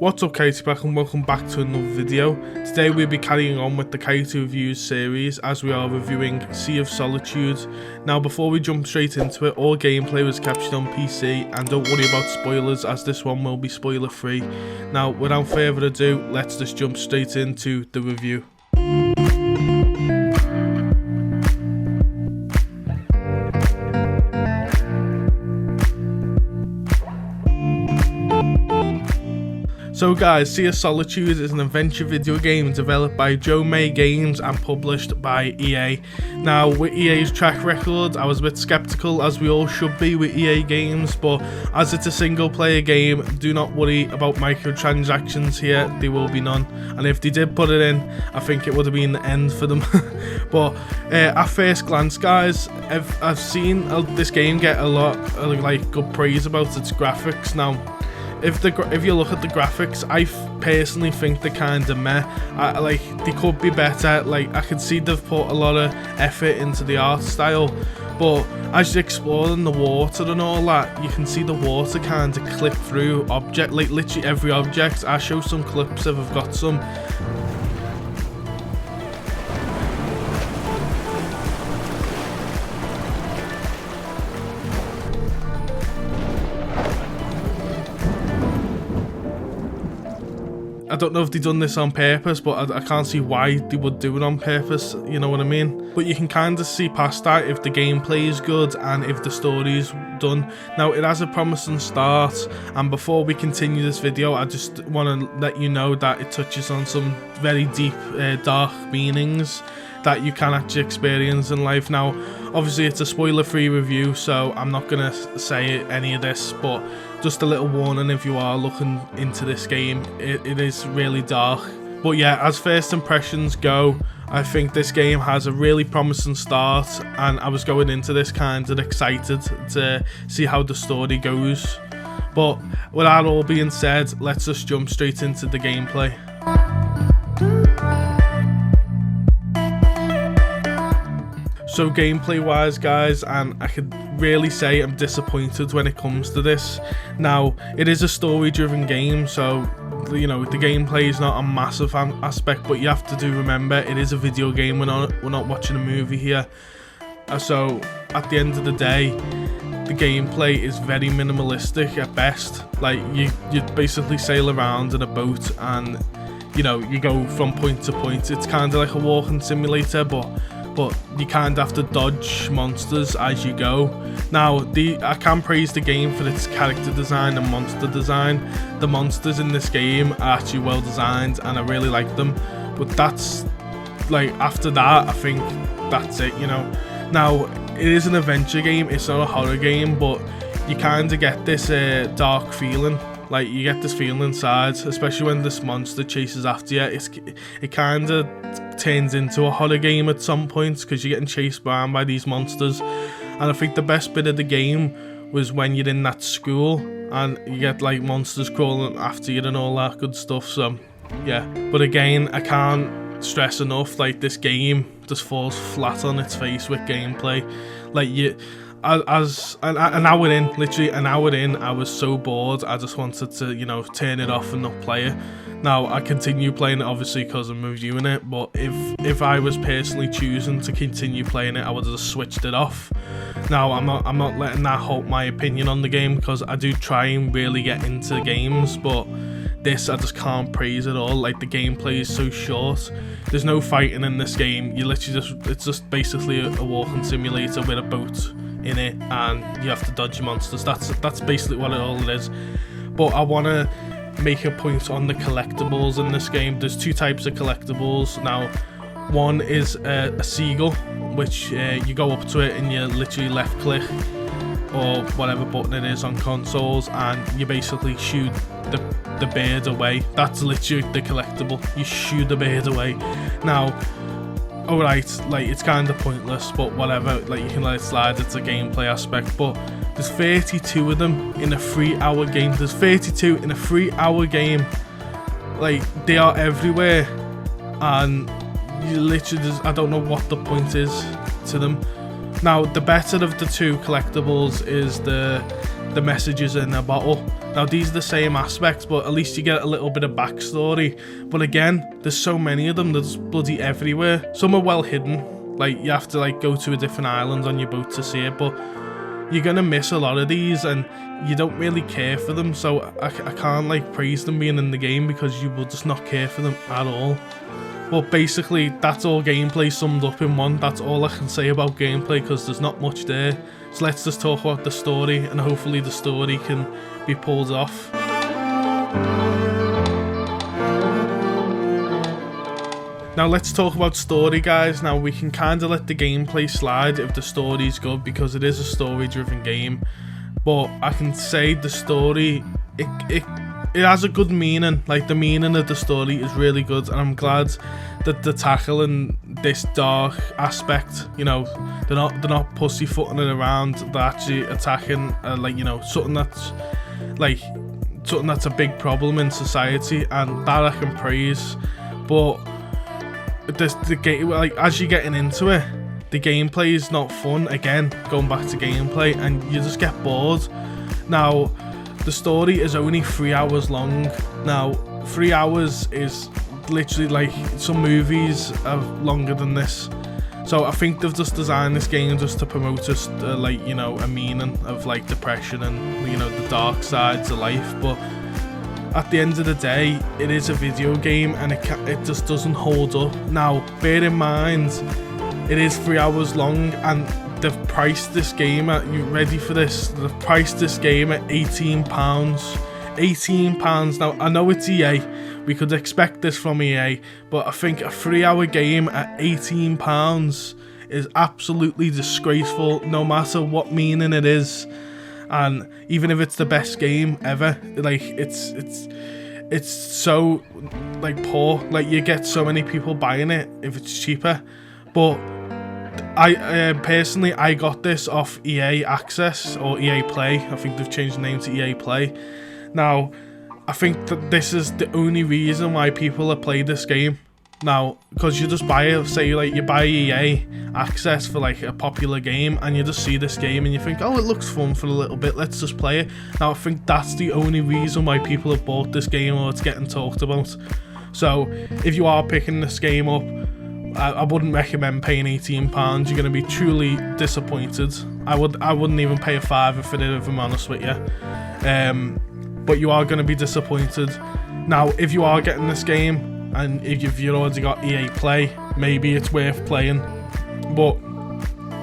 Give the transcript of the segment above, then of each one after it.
What's up, COYOTE back, and welcome back to another video. Today we'll be carrying on with the COYOTE Reviews Series as we are reviewing Sea of Solitude. Now before we jump straight into it, all gameplay was captured on PC, and don't worry about spoilers as this one will be spoiler free. Now without further ado, let's just jump straight into the review. So guys, Sea of Solitude is an adventure video game developed by Joe May Games and published by EA. Now with EA's track record, I was a bit skeptical, as we all should be with EA games, but as it's a single player game, do not worry about microtransactions here, there will be none, and if they did put it in, I think it would have been the end for them. But at first glance guys, I've seen this game get a lot of good praise about its graphics. Now if you look at the graphics, I personally think they're kind of meh. They could be better. I could see they've put a lot of effort into the art style, but as you explore in the water and all that, you can see the water kind of clip through literally every object. I'll show some clips if I've got some. I don't know if they've done this on purpose, but I can't see why they would do it on purpose, you know what I mean? But you can kind of see past that if the gameplay is good and if the story's done. Now it has a promising start, and before we continue this video, I just want to let you know that it touches on some very deep, dark meanings that you can actually experience in life. Now obviously it's a spoiler free review, so I'm not gonna say any of this, but just a little warning if you are looking into this game, it is really dark. But yeah, as first impressions go, I think this game has a really promising start, and I was going into this kind of excited to see how the story goes. But with that all being said, let's just jump straight into the gameplay. So gameplay wise guys, and I could really say I'm disappointed when it comes to this. Now it is a story driven game, so you know the gameplay is not a massive aspect, but you have to remember it is a video game. We're not watching a movie here. So at the end of the day, the gameplay is very minimalistic at best. You basically sail around in a boat, and you know you go from point to point. It's kind of like a walking simulator, but you kind of have to dodge monsters as you go. Now I can praise the game for its character design and monster design. The monsters in this game are actually well designed and I really like them, but that's after that I think that's it, you know. Now it is an adventure game, it's not a horror game, but you kind of get this dark feeling. You get this feeling inside, especially when this monster chases after you. It kind of turns into a horror game at some points because you're getting chased around by these monsters. And I think the best bit of the game was when you're in that school and you get monsters crawling after you and all that good stuff. So yeah, but again, I can't stress enough, this game just falls flat on its face with gameplay. As an hour in, literally an hour in, I was so bored I just wanted to, you know, turn it off and not play it. Now I continue playing it obviously because I'm reviewing it, but if I was personally choosing to continue playing it, I would have just switched it off. Now I'm not letting that halt my opinion on the game, because I do try and really get into games, but this I just can't praise at all. The gameplay is so short. There's no fighting in this game. You literally it's just basically a walking simulator with a boat in it, and you have to dodge monsters. That's basically what all it is. But I want to make a point on the collectibles in this game. There's two types of collectibles. Now one is a seagull, which you go up to it and you literally left click or whatever button it is on consoles, and you basically shoot the bird away. That's literally the collectible. You shoot the bird away. Now alright, it's kind of pointless, but whatever, you can let it slide, it's a gameplay aspect. But there's 32 of them in a 3-hour game. There's 32 in a 3-hour game. They are everywhere, and you literally I don't know what the point is to them. Now the better of the two collectibles is the messages in a bottle. Now these are the same aspects, but at least you get a little bit of backstory. But again, there's so many of them, there's bloody everywhere. Some are well hidden, like you have to like go to a different island on your boat to see it, but you're gonna miss a lot of these and you don't really care for them, so I can't like praise them being in the game because you will just not care for them at all. But basically that's all gameplay summed up in one. That's all I can say about gameplay because there's not much there. So let's just talk about the story, and hopefully the story can be pulled off. Now let's talk about story, guys. Now we can kind of let the gameplay slide if the story's good because it is a story driven game, but I can say the story, it has a good meaning. Like the meaning of the story is really good, and I'm glad that they're tackling this dark aspect. You know, they're not pussyfooting it around. They're actually attacking like, you know, something that's a big problem in society, and that I can praise. But the game, like as you're getting into it, the gameplay is not fun. Again, going back to gameplay, and you just get bored. Now the story is only 3 hours long. Now 3 hours is literally like some movies are longer than this, so I think they've just designed this game just to promote us like, you know, a meaning of like depression and, you know, the dark sides of life. But at the end of the day, it is a video game, and it just doesn't hold up. Now bear in mind, it is 3 hours long, and they've priced this game at, you ready for this? They've priced this game at £18. £18. Now I know it's EA, we could expect this from EA, but I think a 3 hour game at £18 is absolutely disgraceful, no matter what meaning it is. And even if it's the best game ever, like it's so like poor. Like you get so many people buying it if it's cheaper. But I personally, I got this off EA Access or EA Play. I think they've changed the name to EA Play. Now, I think that this is the only reason why people have played this game. Now, because you just buy it, say like you buy EA Access for like a popular game, and you just see this game and you think, oh, it looks fun for a little bit, let's just play it. Now I think that's the only reason why people have bought this game, or it's getting talked about. So if you are picking this game up, I wouldn't recommend paying £18. You're going to be truly disappointed. I wouldn't even pay a £5 for it, if I'm honest with you. But you are going to be disappointed. Now if you are getting this game, and if you've already got EA Play, maybe it's worth playing, but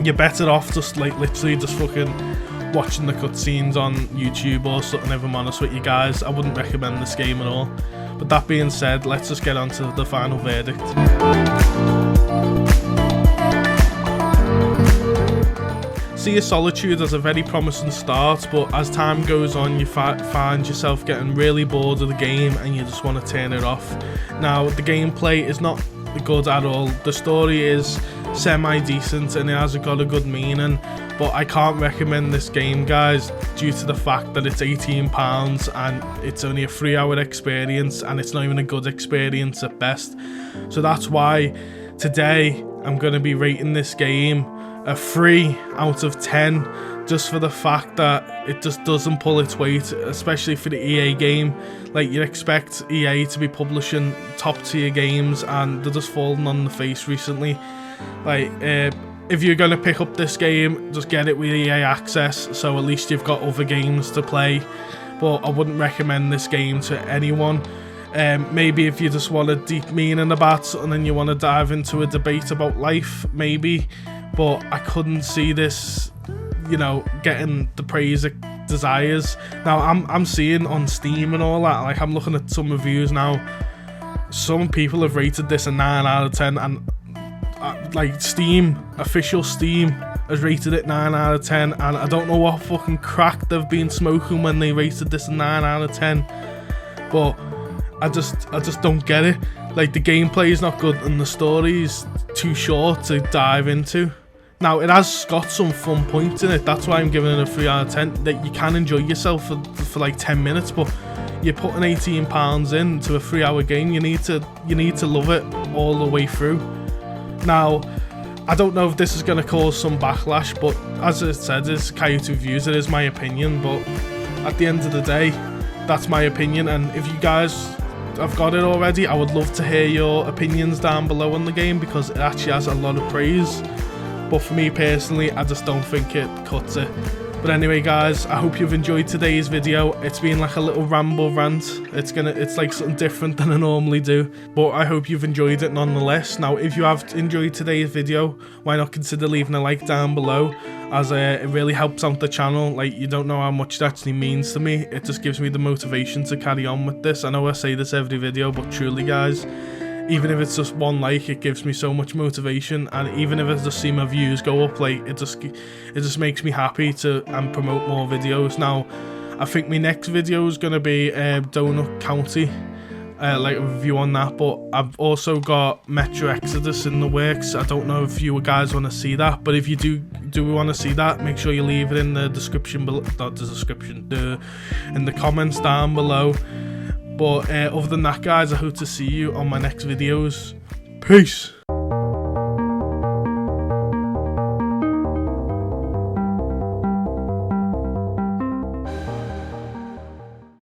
you're better off just like literally just fucking watching the cutscenes on YouTube or something, if I'm honest with you guys. I wouldn't recommend this game at all. But that being said, let's just get on to the final verdict. Sea of Solitude has a very promising start, but as time goes on, you find yourself getting really bored of the game and you just want to turn it off. Now, the gameplay is not good at all. The story is semi-decent and it has got a good meaning, but I can't recommend this game, guys, due to the fact that it's £18 and it's only a 3 hour experience, and it's not even a good experience at best. So that's why today I'm going to be rating this game a 3 out of 10, just for the fact that it just doesn't pull its weight, especially for the EA game. Like, you'd expect EA to be publishing top tier games, and they're just falling on the face recently. Like, if you're going to pick up this game, just get it with EA Access, so at least you've got other games to play. But I wouldn't recommend this game to anyone. Maybe if you just want a deep meaning about something and you want to dive into a debate about life, maybe. But I couldn't see this, you know, getting the praise it desires. Now I'm seeing on Steam and all that, like I'm looking at some reviews now, some people have rated this a 9 out of 10, and like Steam, official Steam has rated it 9 out of 10, and I don't know what fucking crack they've been smoking when they rated this a 9 out of 10. But I just don't get it. Like, the gameplay is not good and the story is too short to dive into. Now, it has got some fun points in it. That's why I'm giving it a 3 out of 10. That you can enjoy yourself for like 10 minutes, but you're putting £18 into a 3 hour game. You need to love it all the way through. Now, I don't know if this is going to cause some backlash, but as I said, it's COYOTE Reviews. It is my opinion, but at the end of the day, that's my opinion, and if you guys have got it already, I would love to hear your opinions down below on the game, because it actually has a lot of praise. But for me personally, I just don't think it cuts it. But anyway guys, I hope you've enjoyed today's video. It's been like a little ramble rant. It's like something different than I normally do, but I hope you've enjoyed it nonetheless. Now if you have enjoyed today's video, why not consider leaving a like down below, as it really helps out the channel. Like, you don't know how much it actually means to me. It just gives me the motivation to carry on with this. I know I say this every video, but truly guys, even if it's just one like, it gives me so much motivation. And even if I just see my views go up, like, it just makes me happy to promote more videos. Now I think my next video is going to be Donut County, like a review on that, but I've also got Metro Exodus in the works. I don't know if you guys want to see that, but if you do want to see that, make sure you leave it in the description below, not the description, in the comments down below. But other than that guys, I hope to see you on my next videos. Peace.